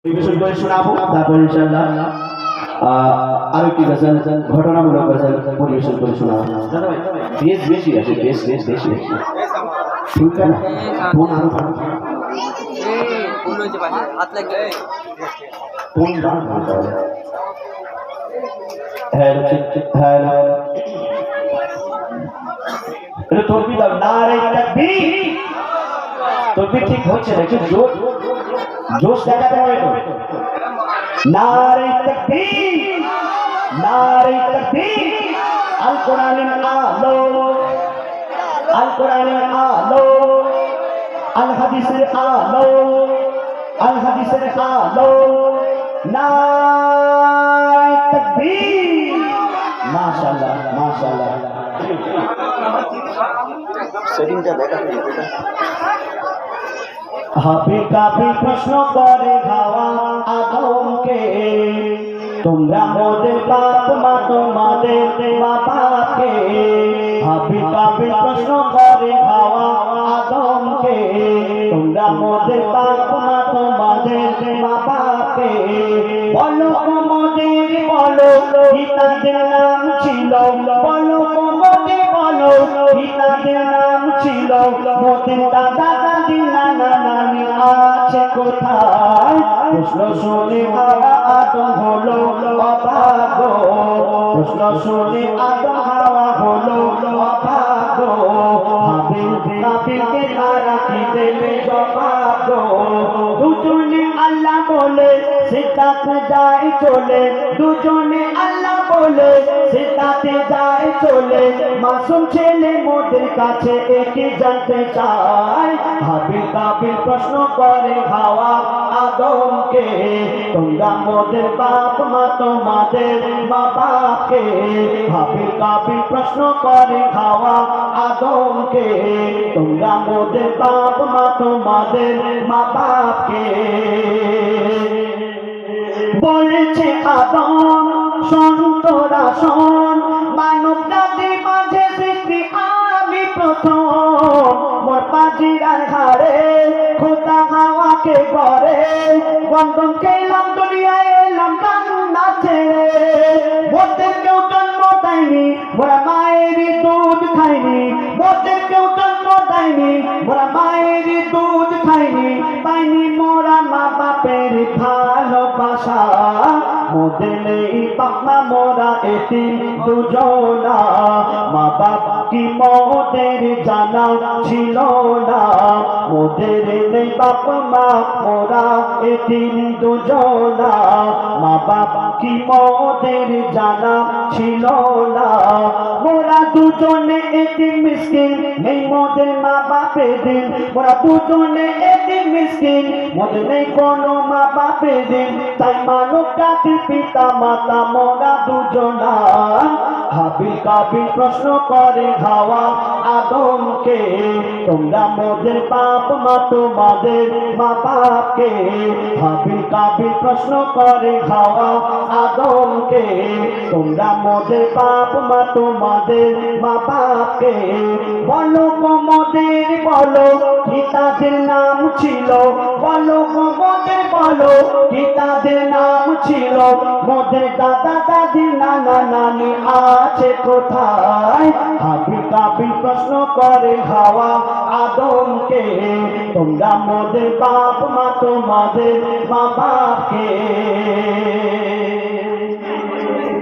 পরিবেশন করে শোনাবো, তারপর ইনশাআল্লাহ আরেকটি গজল ঘটনামূলক গজল পরিবেশন করে শোনাবো। বেশ বেশি আছে, বেশ বেশ বেশি ঠিক আছে। কোন আরো কোন হচ্ছে পাশে হাত লাগে কোন গান হবে? হ্যালো হ্যালো এটা তকবীর দাও, নারে তাকবীর। তকবীর ঠিক হচ্ছে না, একটু জোর জোশ দেখাতে হবে তো। নারে তাকবীর, নারে তাকবীর। আল কোরআনের আলো, আল কোরআনের আলো, আল হাদিসের আলো, আল হাদিসের আলো। নারে তাকবীর। মাশাআল্লাহ মাশাআল্লাহ। সেটিংটা দেখাতে হাবি কাবি প্রশ্ন করে হাওয়া আদমকে, তোমরা মোদের বাপ মা তোমাদের বাবাকে। হাবি কাবি প্রশ্ন করে হাওয়া আদমকে, তোমরা মোদের বাপ মা তোমাদের বাবাকে। বলো মোদের বলো পিতাদের নাম ছিল, বলো মোদের বলো পিতাদের নাম ছিল। মোদের দাদা দাদি নানা নানি আছে কোথায়? প্রশ্ন শুনে হাওয়া আদম হলো অভাগ, প্রশ্ন শুনে আদম হাওয়া হলো অভাগ। হাবিল কাবিলকে তারা কি দেবে জবাব? দুজনে আল্লাহ বলে সিদ্ধাতে যায় চলে, দুজনে আল্লাহ বলে সিদ্ধাতে যায় চলে। মাসুম ছেলে মোদের কাছে একই জানতে চায়। হাবিল কাবিল প্রশ্ন করে হাওয়া আদমকে, তোমরা মোদের বাপ মা তোমাদের বাবাকে। হাবিল কাবিল প্রশ্ন করে হাওয়া আদমকে, তোমরা মোদের বাপ মা তোমাদের বাবাকে। বলছে আদম শোন তোরা শোন, মানব জাতির মাঝে সৃষ্টি আমি প্রথম। মোর পাজিরার ঘাড়ে খোদা হাওয়াকে করে, বন্ধন খেলাম দুনিয়ায় এলাম কান্না ছেড়ে। মোদের কেউ জন্ম দেয়নি মোরা মায়েরই দুধ খাইনি, মোদের কেউ জন্ম দেয়নি মোরা মায়েরই দুধ খাইনি। পাইনি মোরা মা বাপের ভালোবাসা, মোদের নেই বাপ মা মোরা এতিম দুজনা। মা বাপ কি মোদের জানা ছিল না, মোদের নেই বাপ মা মোরা এতিম দুজনা। মা বাপ কি মোদের জানা ছিল না, মোরা দুজনে এতিম মিসকিন নেই মোদের মা বাপের দিন। মোরা দুজনে এতিম মিসকিন মোদের নেই কোনো মা বাপের দিন। তাই মানব জাতির পিতা মাতা মোরা দুজনা। হাবিল কাবিল প্রশ্ন করে হাওয়া আদমকে, তোমরা মোদের বাপ মা তোমাদের মা বাপকে। হাবিল কাবিল প্রশ্ন করে হাওয়া আদমকে, তোমরা মোদের বাপ মা তোমাদের মা বাপকে। বলো মোদের বলো পিতাদের নাম ছিল, বলো মোদের বলো পিতাদের নাম ছিল। মোদের দাদা দাদি নানা নানি আছে কোথায়? হাবিল কাবিল প্রশ্ন করে হাওয়া আদমকে, তোমরা মোদের বাপ মা তোমাদের মা বাপকে।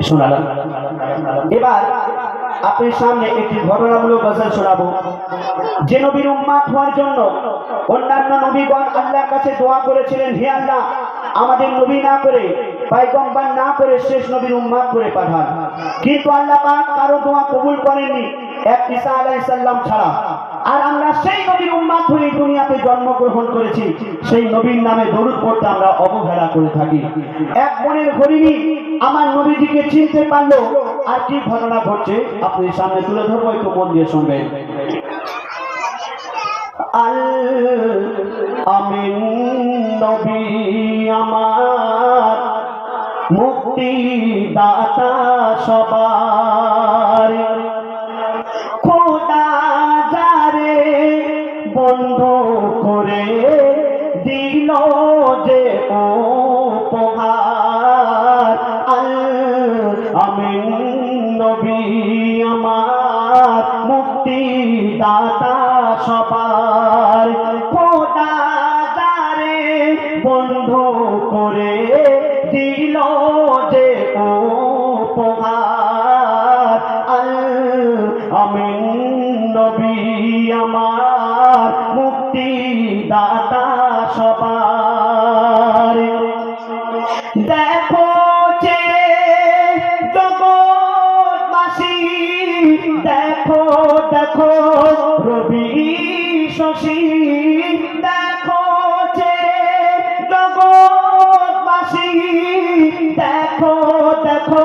শোনালাম। এবার আপনার সামনে একটি ঘটনামূলক গজল শোনাবো। যে নবীর উম্মত হওয়ার জন্য অন্যান্য নবীগণ আল্লাহর কাছে দোয়া করেছিলেন, হে আল্লাহ আমাদের নবী না করে পয়গম্বর না করে শেষ নবীর উম্মত করে পাঠান। কিন্তু আল্লাহ পাক কারো দোয়া কবুল করেননি এক ঈসা আলাইহিস সালাম ছাড়া। আর আমরা সেই নবীর উম্মত হয়ে দুনিয়াতে জন্মগ্রহণ করেছি, সেই নবীর নামে দরুদ পড়তে আমরা অবহেলা করে থাকি। এক বনের হরিণী আমার নবীজিকে চিনতে পারলো। আর কি ঘটনা ঘটছে আপনাদের সামনে তুলে ধরবো, একটু মন দিয়ে শুনবেন। আল আমিন নবী আমার মুক্তি দাতা সবার, খোদা যারে বন্ধ করে দিল যে ও বন্ধু করে দিল যে উপহার আমিন নবী আমার মুক্তি দাতা সবার দেখো যে জগৎবাসী দেখো দেখো রবি শশী দেখো যে জগৎবাসী দেখো দেখো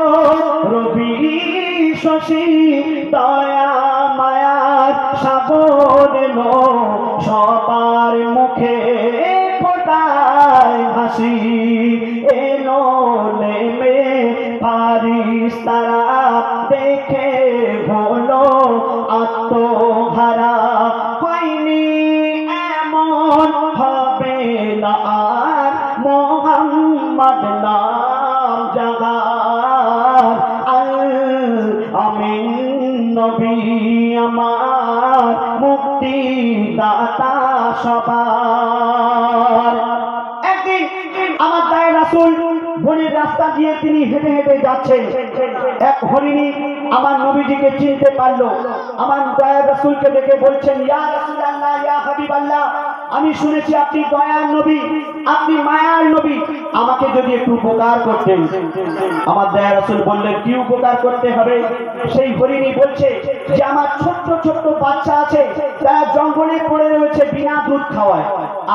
রবি শশী দয়া মায়ার সাগর এলো সবার মুখে ফোটায় হাসি এলো নেমে ফারিস্তারা দেখে হলো আত্মহারা হয়নি এমন হবে না আর মোহাম্মদ নাম জাগার আমিন নবী আমার মুক্তি দাতা সবার একদিন আমার দায় রাসূল বনের রাস্তা দিয়ে তিনি হেঁটে হেঁটে যাচ্ছেন এক হরিণী আমার নবীজিকে চিনতে পারলো আমার দয়ার রাসূলকে দেখে বলছেন ইয়া রাসূলুল্লাহ ইয়া হাবিবাল্লাহ আমি শুনেছি আপনি দয়ার নবী আপনি মায়ার নবী আমাকে যদি একটু উপকার করতেন আমার দয়ার রাসূল বললেন কি উপকার করতে হবে সেই হরিণী বলছে যে আমার ছোট্ট ছোট্ট বাচ্চা আছে তারা জঙ্গলে পড়ে রয়েছে বিনা দুধ খাওয়ায়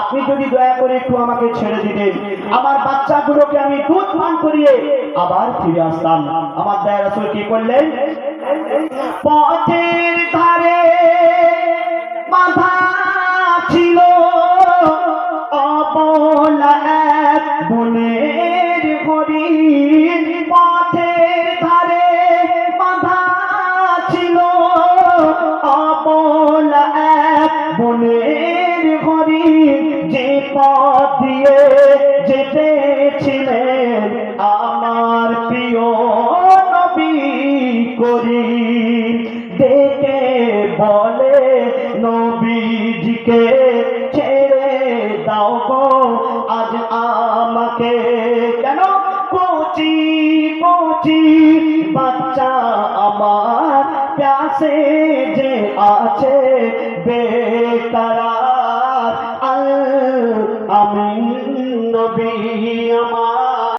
আপনি যদি দয়া করে একটু আমাকে ছেড়ে দিতেন আমার বাচ্চাগুলোকে আমি দুধ পান করিয়ে আবার ফিরে আসতাম আমার দয়ার রাসূল কি করলেন পথের ধারে বাঁধা ছিল অবলা এক বনের হরিণ পথের ধারে বাঁধা ছিল অবলা এক বনের হরিণ যে পথ দিয়ে যেতেছিলেন আমার প্রিয় নবী করিম দেখে বলে নবীজিকে ছেড়ে দাও গো আজ আমাকে কেন কচি কচি বাচ্চা আমার প্যাসে যে আছে বেকরার আমিন নবী